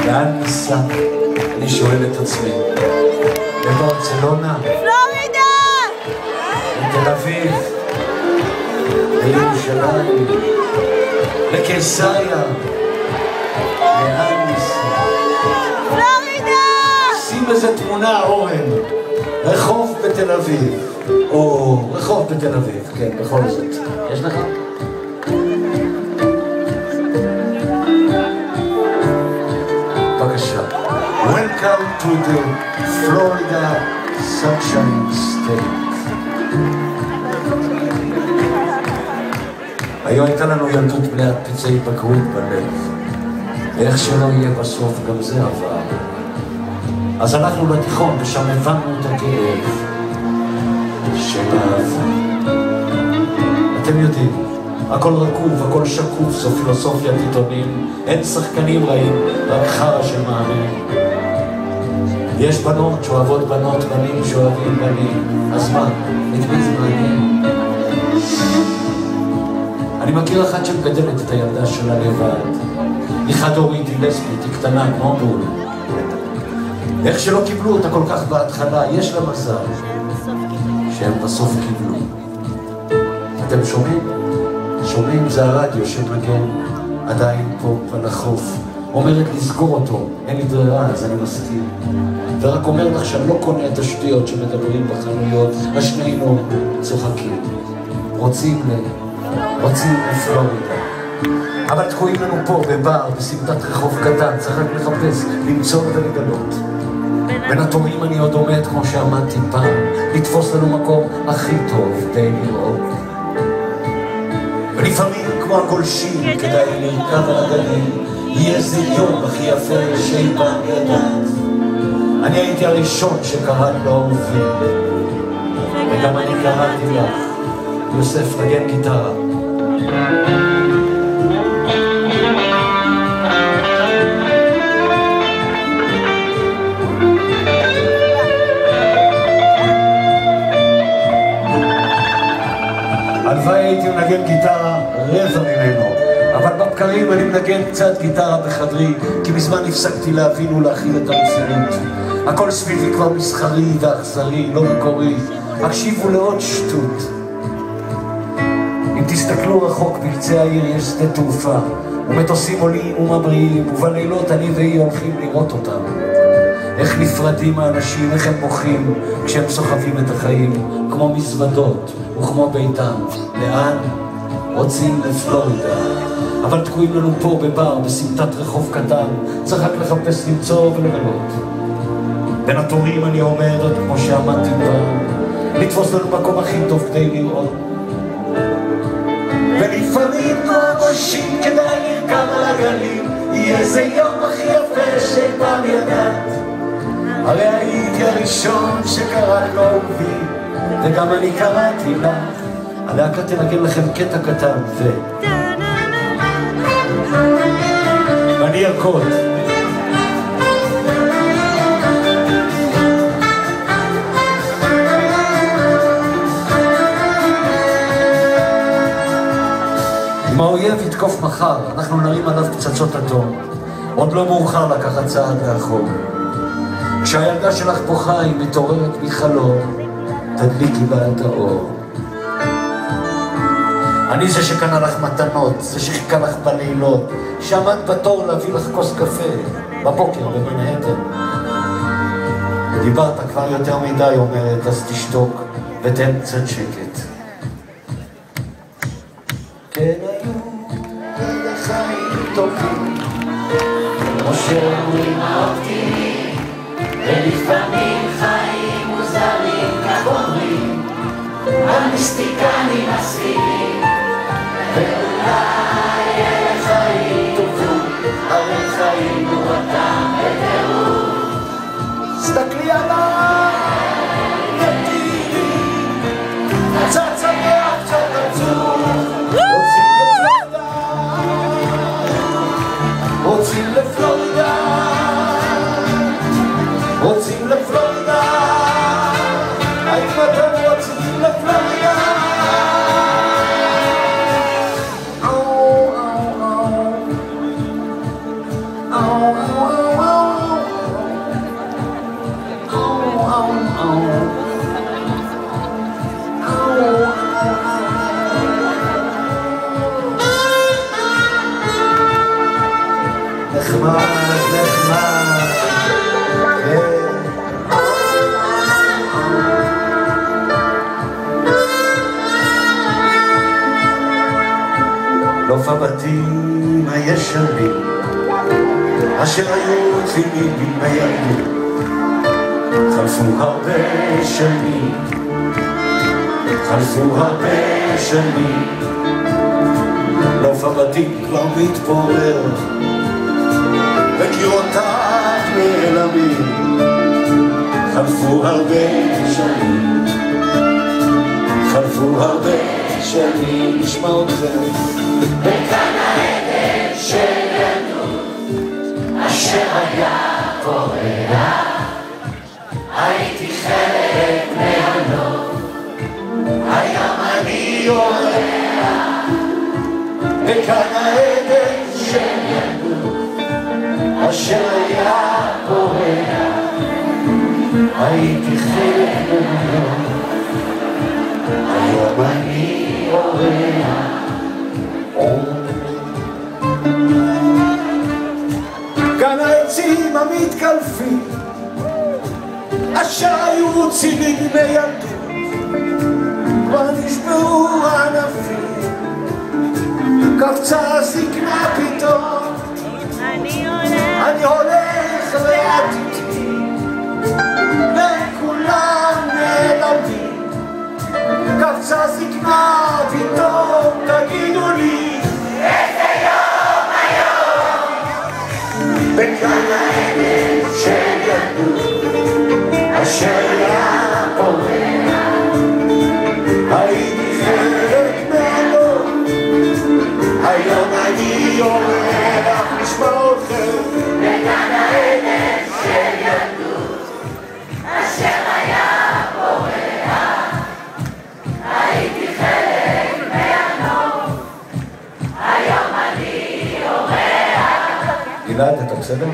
לאן ניסע? אני שואל את עצמי. לברצלונה? פלורידה! לתל אביב? לירושלים? לקיסריה? לאן ניסע? פלורידה! שים איזה תמונה, אורן. רחוב בתל אביב. או רחוב בתל אביב, כן, בכל זאת. יש לך? בבקשה. Welcome to the Florida Sunshine State. היום הייתה לנו ילדות מלאת פצעי בגרות בלב. איך שלא יהיה בסוף גם זה עבר. אז הלכנו לתיכון ושם הבנו את הכאב של האהבה. אתם יודעים, הכל רקוב, הכל שקוף, זו פילוסופיית עיתונים, אין שחקנים רעים, רק חרא של מאמין. יש בנות שאוהבות בנות, בנים שאוהבים בנים. אז מה? את מי זה מעניין? אני מכיר אחת שמגדלת את הילדה שלה לבד. היא חד-הורית, היא לסבית, היא קטנה כמו בול. איך שלא קיבלו אותה כל כך בהתחלה, יש לה מזל שהם בסוף קיבלו. אתם שומעים? שומעים? זה הרדיו שמגן עדיין פה על החוף. אומרת לסגור אותו, אין לי ברירה, אז אני מסכים. ורק אומר לך שאני לא קונה את השטויות שמדברים בחנויות, השנינו צוחקים. רוצים לפלורידה. אבל תקועים לנו פה בבר, בסמטת רחוב קטן, צריך רק לחפש, למצוא ולגלות. בין התורים אני עוד עומד כמו שעמדתי פעם, לתפוס לנו מקום הכי טוב די לראות. ולפעמים כמו הגולשים כדאי לרכב על הגלים, יהיה איזה יום הכי יפה שאי פעם ידעת. אני הייתי הראשון שקראת לו אהובי, וגם אני קראתי לך. יוסף, נגן גיטרה. הלוואי הייתי מנגן גיטרה רבע ממנו, אבל בבקרים אני מנגן קצת גיטרה בחדרי, כי מזמן הפסקתי להבין ולהכיל את המציאות. הכל סביבי כבר מסחרי ואכזרי, לא מקורי. הקשיבו לעוד שטות. אם תסתכלו רחוק בקצה העיר יש שדה תעופה, ומטוסים עולים ומבריאים, ובלילות אני והיא הולכים לראות אותם. איך נפרדים האנשים, איך הם בוכים כשהם סוחבים את החיים, כמו מזוודות וכמו ביתם. לאן? רוצים לפלורידה. אבל תקועים לנו פה בבר, בסמטת רחוב קטן, צריך רק לחפש, למצוא ולגלות. בין התורים אני עומד, כמו שעמדתי פעם, לתפוס לנו מקום הכי טוב כדי לראות. ולפעמים כמו הגולשים כדאי לרכב על הגלים, יהיה איזה יום הכי יפה שפעם ידעת. הרי הייתי הראשון שקרא לו אהובי, וגם אני קראתי לך. הלהקה תנגן לכם קטע קטן ואני ירקוד. אם האויב יתקוף מחר, אנחנו נרים עליו פצצות אטום. עוד לא מאוחר לקחת צעד לאחור. כשהילדה שלך בוכה היא מתעוררת מחלום, תדליקי בה את האור. אני זה שקנה לך מתנות, זה שחיכה לך בלילות, שעמד בתור להביא לך כוס קפה בבוקר במנהטן. דיברת כבר יותר מדי, אומרת, אז תשתוק ותן קצת שקט. כן היו חיים טובים, כמו שאומרים האופטימיים, ולפעמים חיים מוזרים, כך אומרים, המיסטיקנים מסכימים, ואולי אלה חיים טובים, הרי חיים הוא אותם בטירוף. סתכלי עליי, נתיני, קצת שמח, קצת עצוב, רוצים לפלורידה, רוצים לפלורידה, האם אתם רוצים לפלורידה? Oh, נוף הבתים הישנים אשר היו צילים בימים חלפו הרבה שנים, חלפו הרבה שנים, נוף הבתים כבר מתפורר וקירותיו נעלמים. חלפו הרבה שנים, חלפו הרבה שנים, נשמע אתכם. וכאן העדן של ילדות אשר היה פורח, הייתי חלק מהנוף, היום אני אורח. וכאן העדן של ילדות אשר היה פורח, הייתי חלק מהנוף, היום אני אורח. כאן העצים המתקלפים אשר היו צילים מילדות, כבר נשברו הענפים, קפצה הזקנה פתאום. אני הולך לאט איתי וכולם נעלמים, קפצה הזקנה פתאום. תגידו לי איזה יום היום, וכאן העדן של ילדות אשר היה פורח, הייתי חלק מהנוף, היום אני אורח. נשמע אתכם. וכאן העדן של ילדות אשר היה פורח, הייתי חלק מהנוף, היום אני אורח. גלעד, אתה בסדר?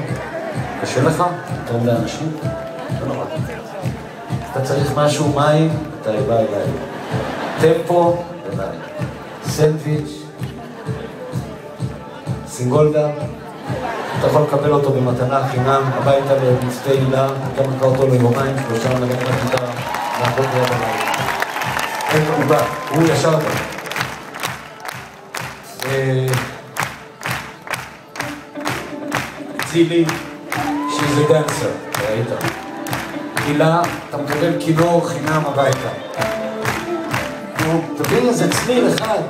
קשה לך? תרום לאנשים? לא נורא. אתה צריך משהו, מים, אתה בא אליי. טמפו, אליי. סנדוויץ', סינגולדה, אתה יכול לקבל אותו במתנה חינם הביתה למצפה הילה, אתה מקרא אותו ליומיים, 3 נגן לגיטרה, לעבוד ליד הבית. אין תגובה, הוא ישר אתה. צילי, she's a dancer, ראית? הילה, אתה מקבל כינור חינם הביתה. נו, תבין איזה צליל אחד.